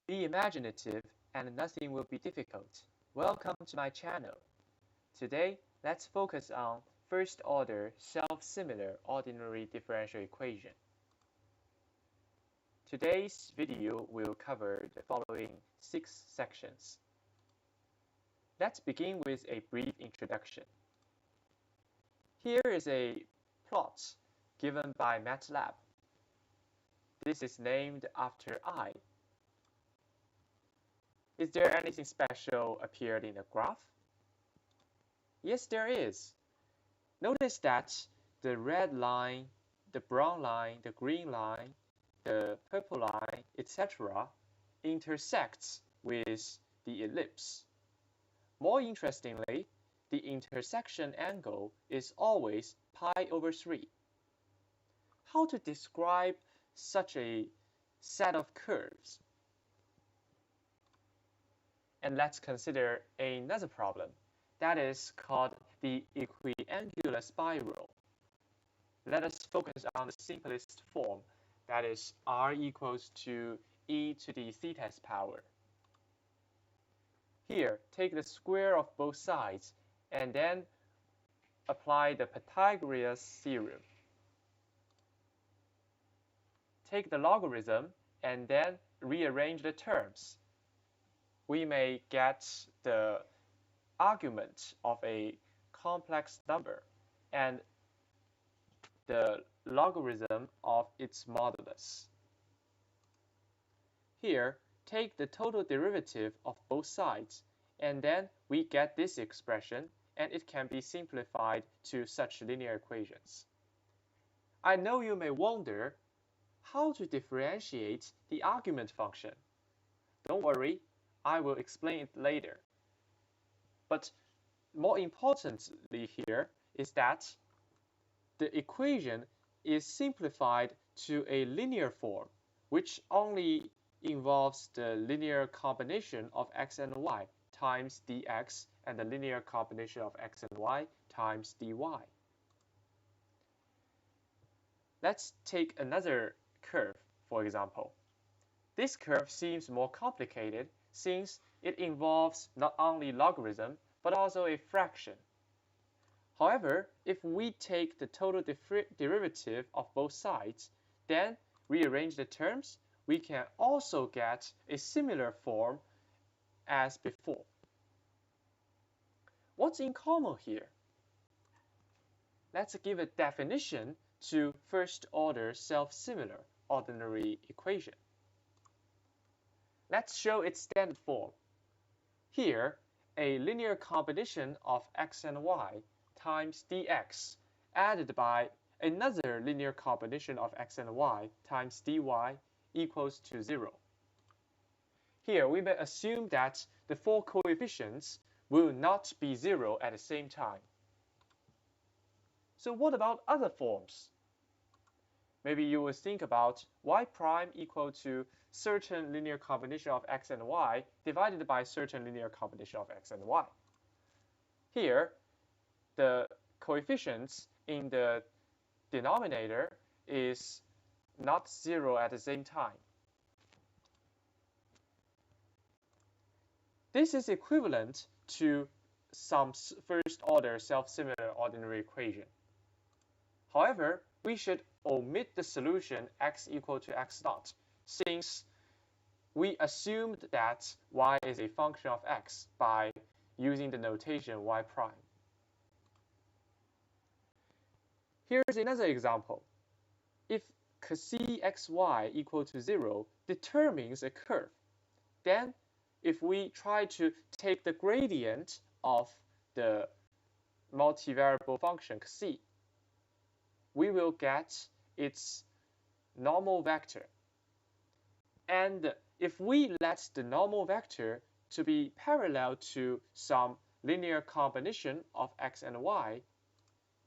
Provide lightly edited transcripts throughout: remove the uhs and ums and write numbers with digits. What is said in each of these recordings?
Be imaginative and nothing will be difficult. Welcome to my channel. Today, let's focus on first-order self-similar ordinary differential equation. Today's video will cover the following 6 sections. Let's begin with a brief introduction. Here is a plot given by MATLAB. This is named after I. Is there anything special appeared in the graph? Yes, there is. Notice that the red line, the brown line, the green line, the purple line, etc. intersects with the ellipse. More interestingly, the intersection angle is always pi over 3. How to describe such a set of curves? And let's consider another problem that is called the equiangular spiral. Let us focus on the simplest form, that is r equals to e to the theta's power. Here, take the square of both sides and then apply the Pythagoras theorem. Take the logarithm and then rearrange the terms. We may get the argument of a complex number and the logarithm of its modulus. Here, take the total derivative of both sides, and then we get this expression, and it can be simplified to such linear equations. I know you may wonder how to differentiate the argument function. Don't worry, I will explain it later. But more importantly here is that the equation is simplified to a linear form, which only involves the linear combination of x and y times dx and the linear combination of x and y times dy. Let's take another curve, for example. This curve seems more complicated since it involves not only logarithm but also a fraction. However, if we take the total derivative of both sides, then rearrange the terms, we can also get a similar form as before. What's in common here? Let's give a definition to first-order self-similar ordinary equation. Let's show its standard form. Here, a linear combination of x and y times dx added by another linear combination of x and y times dy equals to 0. Here, we may assume that the 4 coefficients will not be 0 at the same time. So what about other forms? Maybe you will think about y prime equal to certain linear combination of x and y divided by certain linear combination of x and y. Here, the coefficients in the denominator is not 0 at the same time. This is equivalent to some first-order self-similar ordinary equation. However, we should omit the solution x equal to x naught, since we assumed that y is a function of x by using the notation y prime. Here's another example. If cxy equal to 0 determines a curve, then if we try to take the gradient of the multivariable function xi, we will get its normal vector. And if we let the normal vector to be parallel to some linear combination of x and y,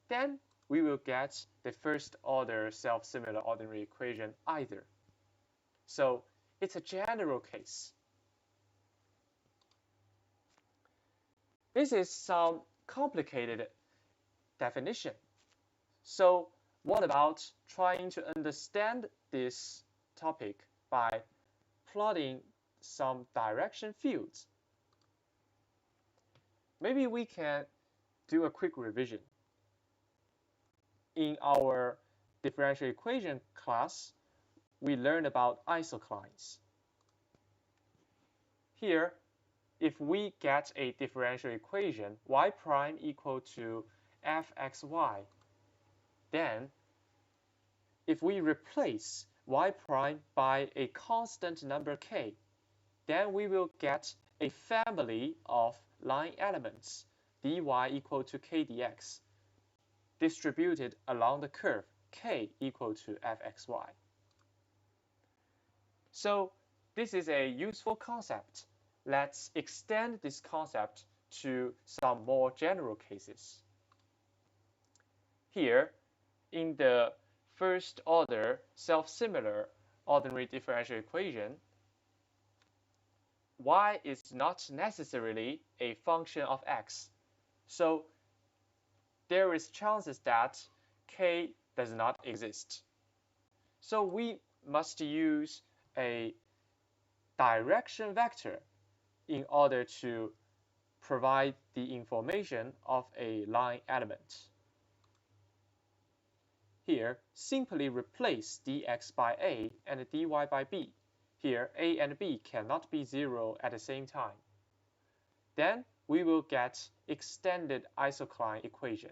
then we will get the first-order self-similar ordinary equation either. So it's a general case. This is some complicated definition. So what about trying to understand this topic by plotting some direction fields. Maybe we can do a quick revision. In our differential equation class, we learned about isoclines. Here, if we get a differential equation y prime equal to fxy, then if we replace y prime by a constant number k, then we will get a family of line elements dy equal to k dx distributed along the curve k equal to fxy. So this is a useful concept. Let's extend this concept to some more general cases. Here, in the first order self-similar ordinary differential equation, y is not necessarily a function of x. So there is chances that k does not exist. So we must use a direction vector in order to provide the information of a line element. Here, simply replace dx by a and dy by b. Here, a and b cannot be 0 at the same time. Then we will get extended isocline equation.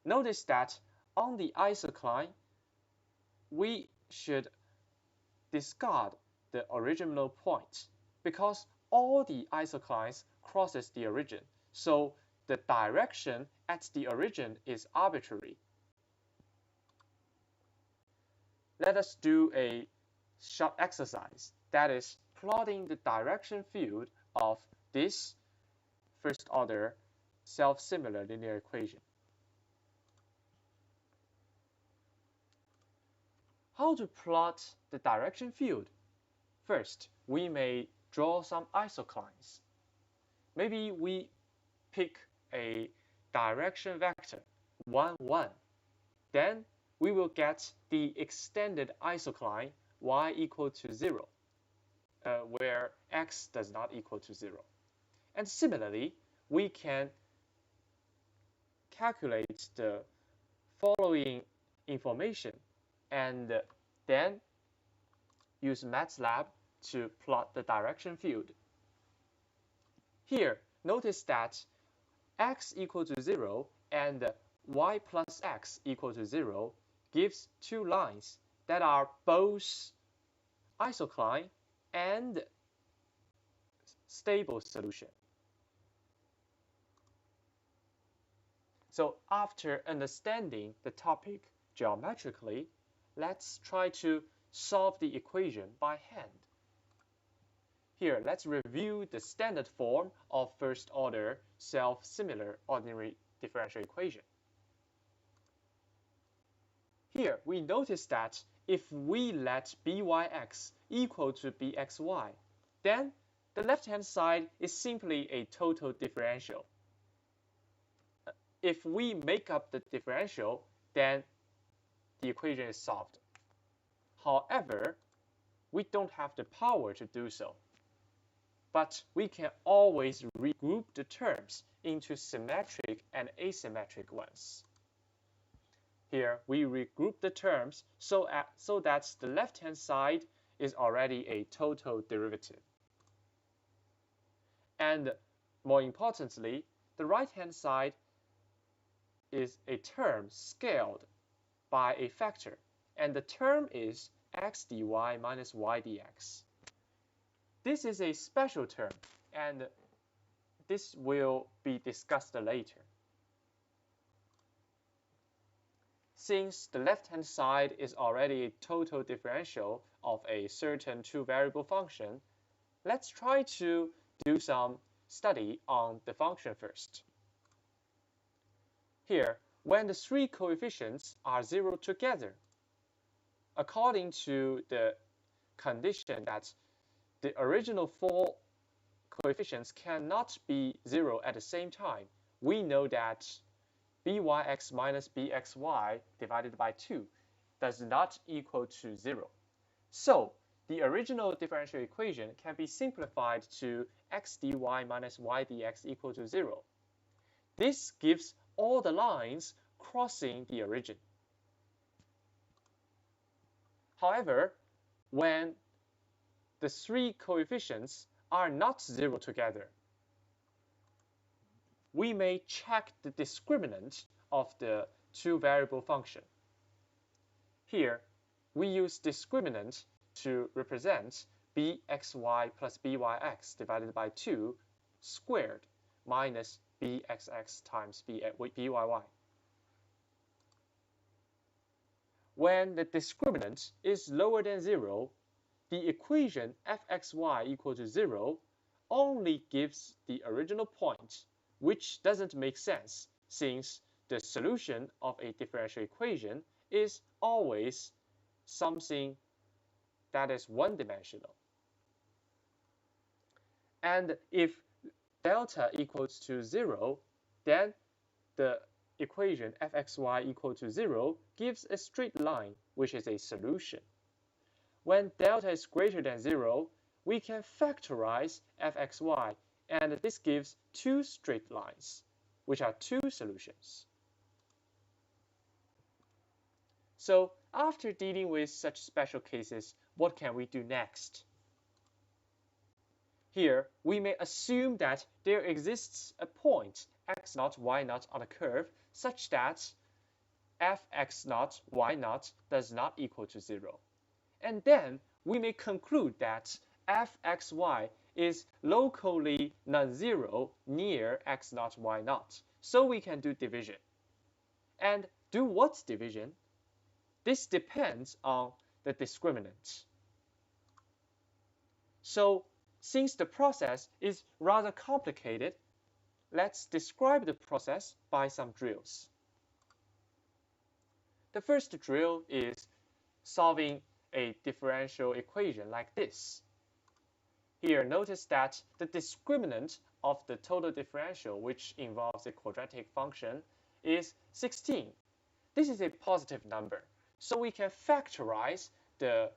Notice that on the isocline, we should discard the original point because all the isoclines crosses the origin, so the direction at the origin is arbitrary. Let us do a short exercise, that is plotting the direction field of this first order self-similar linear equation. How to plot the direction field? First, we may draw some isoclines. Maybe we pick a direction vector 1, 1. Then we will get the extended isocline y equal to 0, where x does not equal to 0. And similarly, we can calculate the following information and then use MATLAB to plot the direction field. Here, notice that x equal to 0 and y plus x equal to 0 gives two lines that are both isocline and stable solution. So after understanding the topic geometrically, let's try to solve the equation by hand. Here, let's review the standard form of first order self-similar ordinary differential equation. Here, we notice that if we let byx equal to bxy, then the left-hand side is simply a total differential. If we make up the differential, then the equation is solved. However, we don't have the power to do so. But we can always regroup the terms into symmetric and asymmetric ones. Here, we regroup the terms so that the left-hand side is already a total derivative. And more importantly, the right-hand side is a term scaled by a factor, and the term is x dy minus y dx. This is a special term, and this will be discussed later. Since the left-hand side is already a total differential of a certain two-variable function, let's try to do some study on the function first. Here, when the three coefficients are 0 together, according to the condition that the original four coefficients cannot be 0 at the same time, we know that byx minus bxy divided by 2 does not equal to 0. So the original differential equation can be simplified to x dy minus y dx equal to 0. This gives all the lines crossing the origin. However, when the three coefficients are not 0 together, we may check the discriminant of the two-variable function. Here, we use discriminant to represent bxy plus byx divided by 2 squared minus bxx times byy. When the discriminant is lower than 0, the equation fxy equal to 0 only gives the original point, which doesn't make sense since the solution of a differential equation is always something that is one-dimensional. And if delta equals to 0, then the equation fxy equal to 0 gives a straight line, which is a solution. When delta is greater than 0, we can factorize fxy, and this gives two straight lines, which are two solutions. So after dealing with such special cases, what can we do next? Here, we may assume that there exists a point x0, y0 on a curve such that fx0, y0 does not equal to 0. And then we may conclude that fxy is locally non-zero near x0, y0. So we can do division. And do what division? This depends on the discriminant. So since the process is rather complicated, let's describe the process by some drills. The first drill is solving a differential equation like this. Here, notice that the discriminant of the total differential, which involves a quadratic function, is 16. This is a positive number, so we can factorize the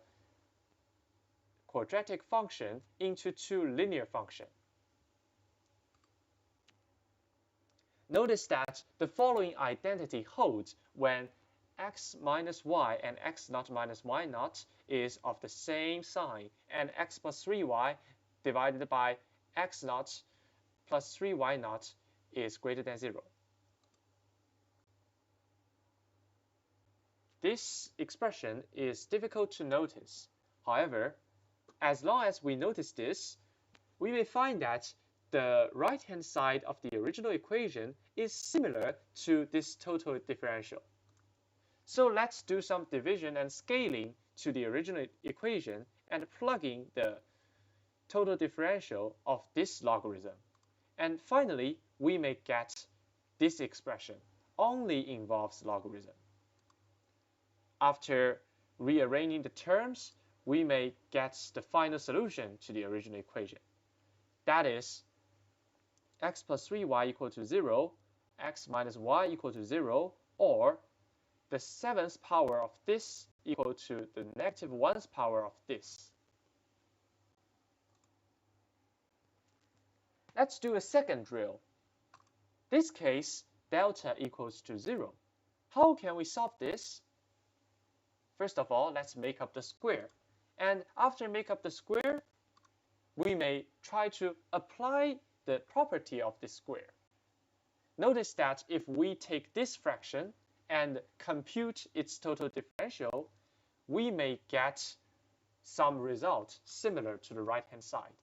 quadratic function into two linear functions. Notice that the following identity holds when x minus y and x0 minus y0 is of the same sign, and x plus 3y divided by x0 plus 3y0 is greater than 0. This expression is difficult to notice. However, as long as we notice this, we may find that the right-hand side of the original equation is similar to this total differential. So let's do some division and scaling to the original equation and plug in the total differential of this logarithm. And finally, we may get this expression only involves logarithm. After rearranging the terms, we may get the final solution to the original equation. That is, x plus 3y equal to 0, x minus y equal to 0, or the 7th power of this equal to the negative 1st power of this. Let's do a second drill. This case, delta equals to 0. How can we solve this? First of all, let's make up the square. And after make up the square, we may try to apply the property of this square. Notice that if we take this fraction and compute its total differential, we may get some result similar to the right-hand side.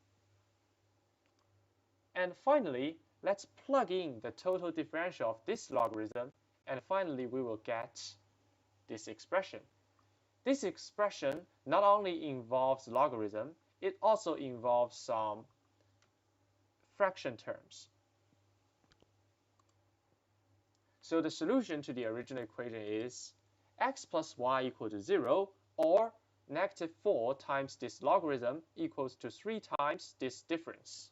And finally, let's plug in the total differential of this logarithm, and finally we will get this expression. This expression not only involves logarithm, it also involves some fraction terms. So the solution to the original equation is x plus y equal to 0, or negative 4 times this logarithm equals to 3 times this difference.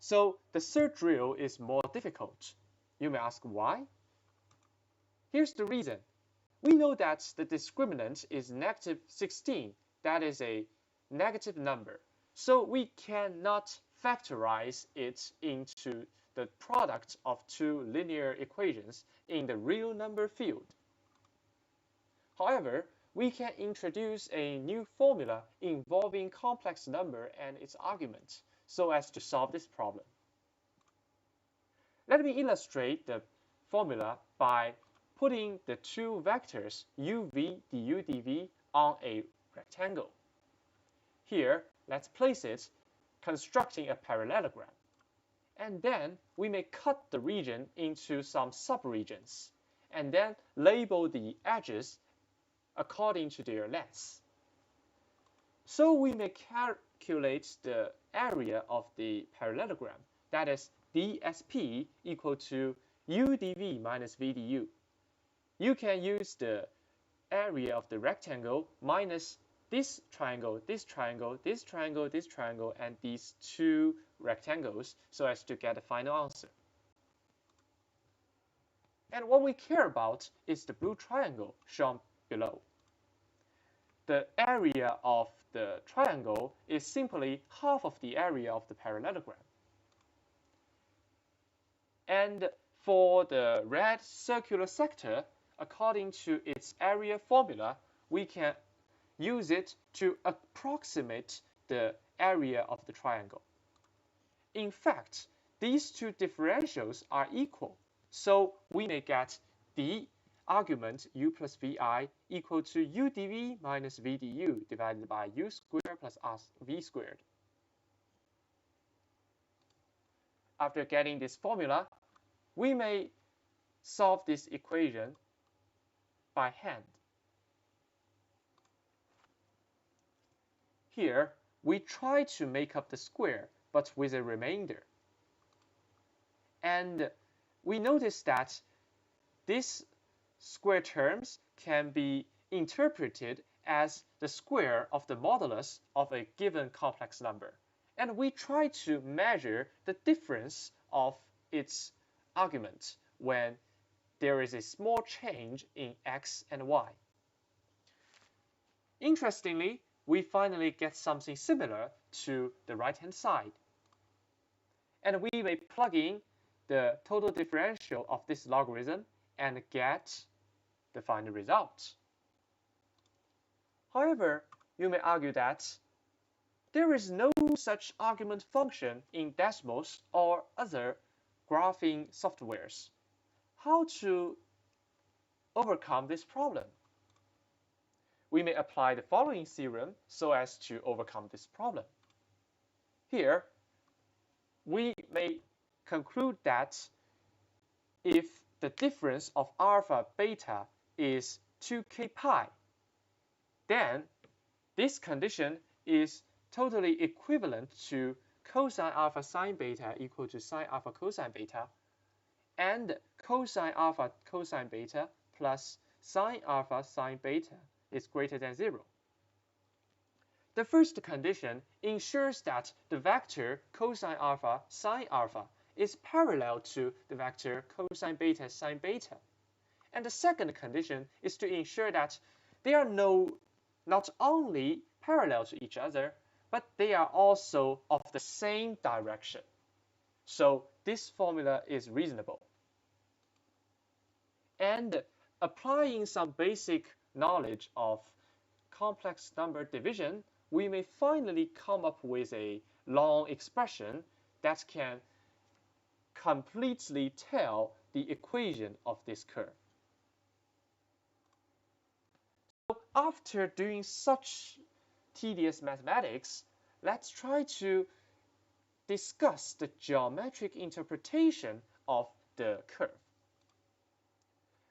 So the third drill is more difficult. You may ask why? Here's the reason. We know that the discriminant is negative 16. That is a negative number. So we cannot factorize it into the product of two linear equations in the real number field. However, we can introduce a new formula involving complex number and its argument so as to solve this problem. Let me illustrate the formula by putting the two vectors uv du dv on a rectangle. Here, let's place it constructing a parallelogram. And then we may cut the region into some subregions, and then label the edges according to their lengths. So we may calculate the area of the parallelogram, that is dsp equal to u dv minus v du. You can use the area of the rectangle minus this triangle, this triangle, this triangle, this triangle, and these two rectangles so as to get a final answer. And what we care about is the blue triangle shown below. The area of the triangle is simply half of the area of the parallelogram. And for the red circular sector, according to its area formula, we can use it to approximate the area of the triangle. In fact, these two differentials are equal, so we may get the argument u plus vi equal to u dv minus v du divided by u squared plus v squared. After getting this formula, we may solve this equation by hand. Here, we try to make up the square, but with a remainder. And we notice that these square terms can be interpreted as the square of the modulus of a given complex number. And we try to measure the difference of its argument when there is a small change in x and y. Interestingly, we finally get something similar to the right-hand side. And we may plug in the total differential of this logarithm and get the final result. However, you may argue that there is no such argument function in Desmos or other graphing softwares. How to overcome this problem? We may apply the following theorem so as to overcome this problem. Here, we may conclude that if the difference of alpha beta is 2k pi, then this condition is totally equivalent to cosine alpha sine beta equal to sine alpha cosine beta, and cosine alpha cosine beta plus sine alpha sine beta is greater than 0. The first condition ensures that the vector cosine alpha sine alpha is parallel to the vector cosine beta sine beta. And the second condition is to ensure that they are not only parallel to each other, but they are also of the same direction. So this formula is reasonable. And applying some basic knowledge of complex number division, we may finally come up with a long expression that can completely tell the equation of this curve. So after doing such tedious mathematics, let's try to discuss the geometric interpretation of the curve.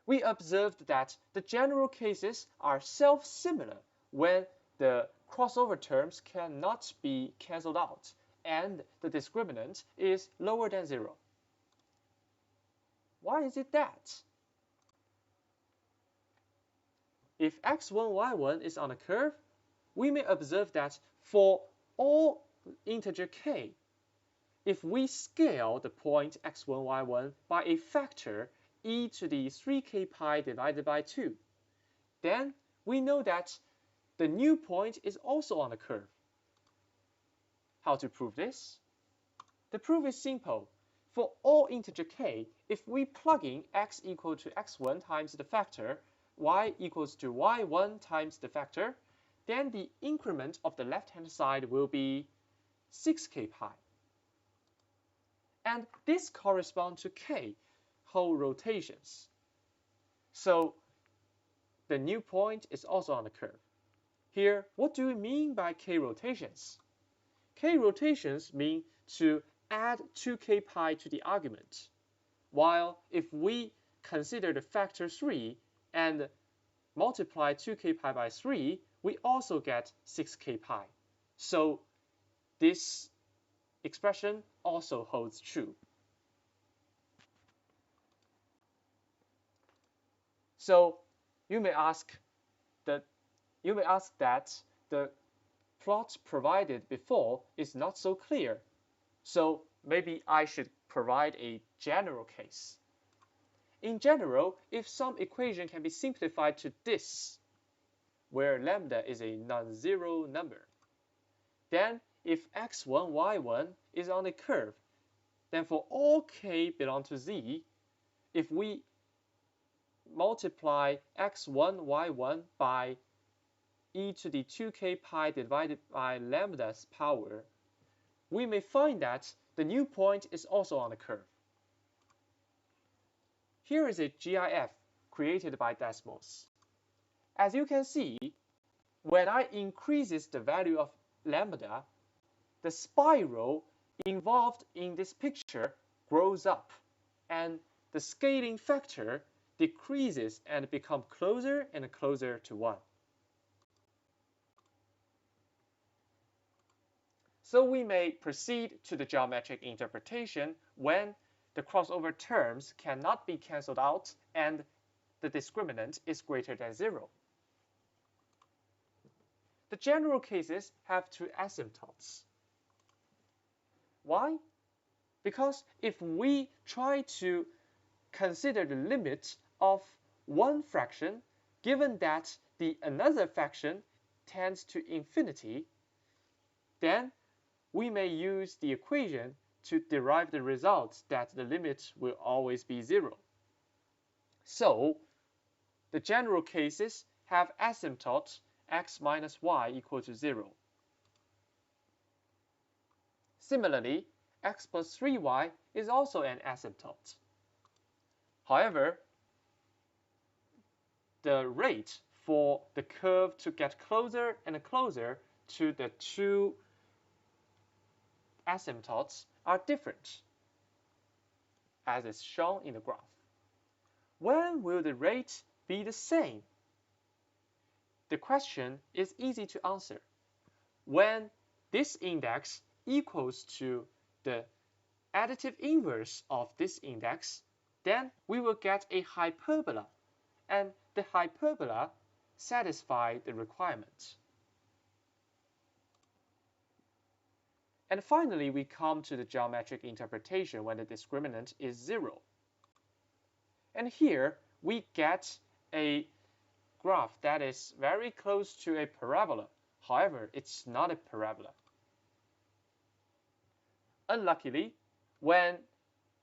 We observed that the general cases are self-similar when the crossover terms cannot be cancelled out and the discriminant is lower than 0. Why is it that? If x1, y1 is on a curve, we may observe that for all integer k, if we scale the point x1, y1 by a factor e to the 3k pi divided by 2, then we know that the new point is also on the curve. How to prove this? The proof is simple. For all integer k, if we plug in x equal to x1 times the factor, y equals to y1 times the factor, then the increment of the left-hand side will be 6k pi. And this corresponds to k whole rotations. So the new point is also on the curve. Here, what do we mean by k rotations? K rotations mean to add 2k pi to the argument, while if we consider the factor 3 and multiply 2k pi by 3, we also get 6k pi. So this expression also holds true. So you may ask that the plot provided before is not so clear. So maybe I should provide a general case. In general, if some equation can be simplified to this, where lambda is a non-zero number, then if x1, y1 is on a curve, then for all k belong to z, if we multiply x1, y1 by e to the 2k pi divided by lambda's power, we may find that the new point is also on the curve. Here is a GIF created by Desmos. As you can see, when I increases the value of lambda, the spiral involved in this picture grows up, and the scaling factor decreases and becomes closer and closer to 1. So we may proceed to the geometric interpretation when the crossover terms cannot be cancelled out and the discriminant is greater than 0. The general cases have two asymptotes. Why? Because if we try to consider the limit of one fraction, given that the another fraction tends to infinity, then we may use the equation to derive the result that the limit will always be 0. So the general cases have asymptote x minus y equal to 0. Similarly, x plus 3y is also an asymptote. However, the rate for the curve to get closer and closer to the two asymptotes are different, as is shown in the graph. When will the rate be the same? The question is easy to answer. When this index equals to the additive inverse of this index, then we will get a hyperbola, and the hyperbola satisfies the requirement. And finally, we come to the geometric interpretation when the discriminant is 0. And here we get a graph that is very close to a parabola. However, it's not a parabola. Unluckily, when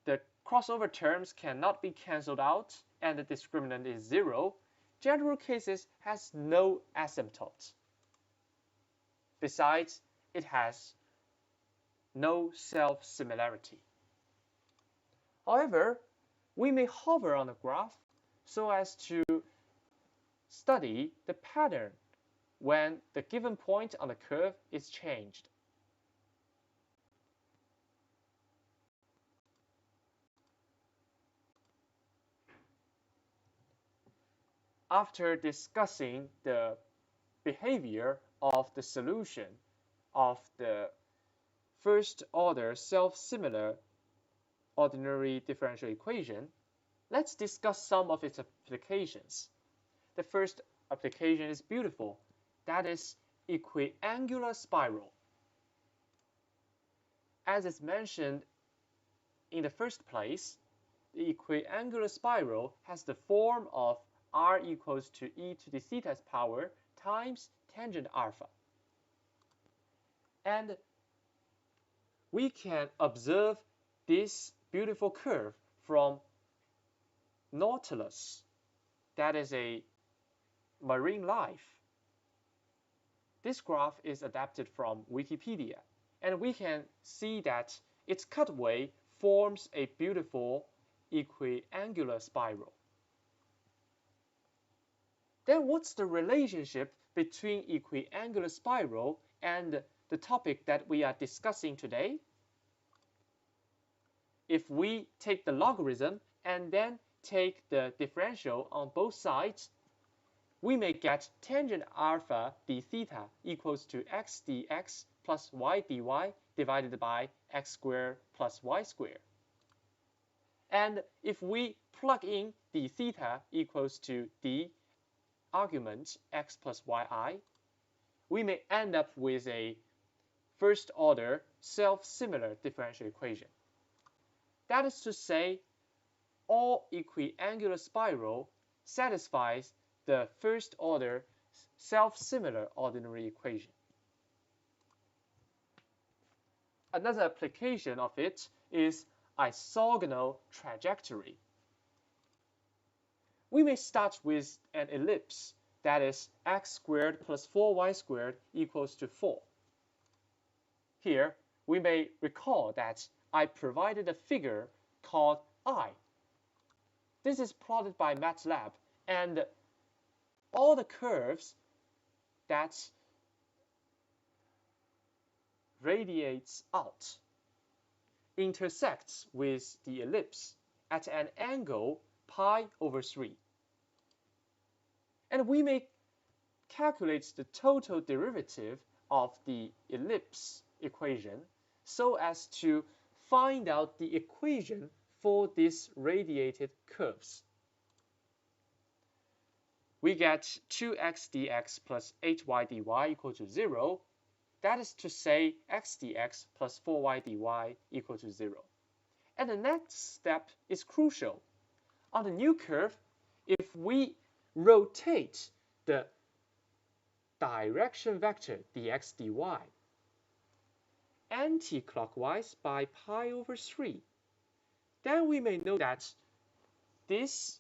the crossover terms cannot be cancelled out and the discriminant is 0, general cases has no asymptote. Besides, it has no self-similarity. However, we may hover on the graph so as to study the pattern when the given point on the curve is changed. After discussing the behavior of the solution of the first order self-similar ordinary differential equation, let's discuss some of its applications. The first application is beautiful. That is equiangular spiral. As is mentioned in the first place, the equiangular spiral has the form of r equals to e to the theta's power times tangent alpha. And we can observe this beautiful curve from Nautilus, that is a marine life. This graph is adapted from Wikipedia, and we can see that its cutaway forms a beautiful equiangular spiral. Then what's the relationship between equiangular spiral and the topic that we are discussing today? If we take the logarithm and then take the differential on both sides, we may get tangent alpha d theta equals to x dx plus y dy divided by x squared plus y squared. And if we plug in d theta equals to d argument x plus yi, we may end up with a first order self-similar differential equation. That is to say, all equiangular spiral satisfies the first order self-similar ordinary equation. Another application of it is isogonal trajectory. We may start with an ellipse that is x squared plus 4y squared equals to 4. Here, we may recall that I provided a figure called I. This is plotted by MATLAB, and all the curves that radiates out intersects with the ellipse at an angle pi over 3. And we may calculate the total derivative of the ellipse equation so as to find out the equation for these radiated curves. We get 2x dx plus 8y dy equal to 0. That is to say, x dx plus 4y dy equal to 0. And the next step is crucial. On the new curve, if we rotate the direction vector dx dy anti-clockwise by pi over 3, then we may know that this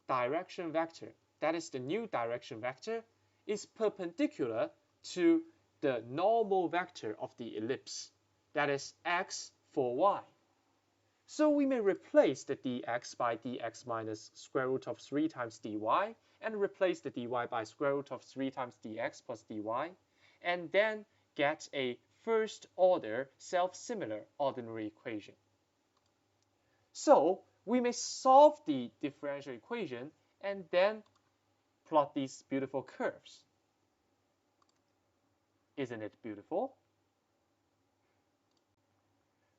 direction vector, that is the new direction vector, is perpendicular to the normal vector of the ellipse, that is x for y. So we may replace the dx by dx minus square root of 3 times dy, and replace the dy by square root of 3 times dx plus dy, and then get a first order self-similar ordinary equation. So we may solve the differential equation and then plot these beautiful curves. Isn't it beautiful?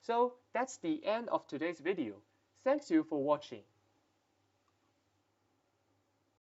So that's the end of today's video. Thanks you for watching.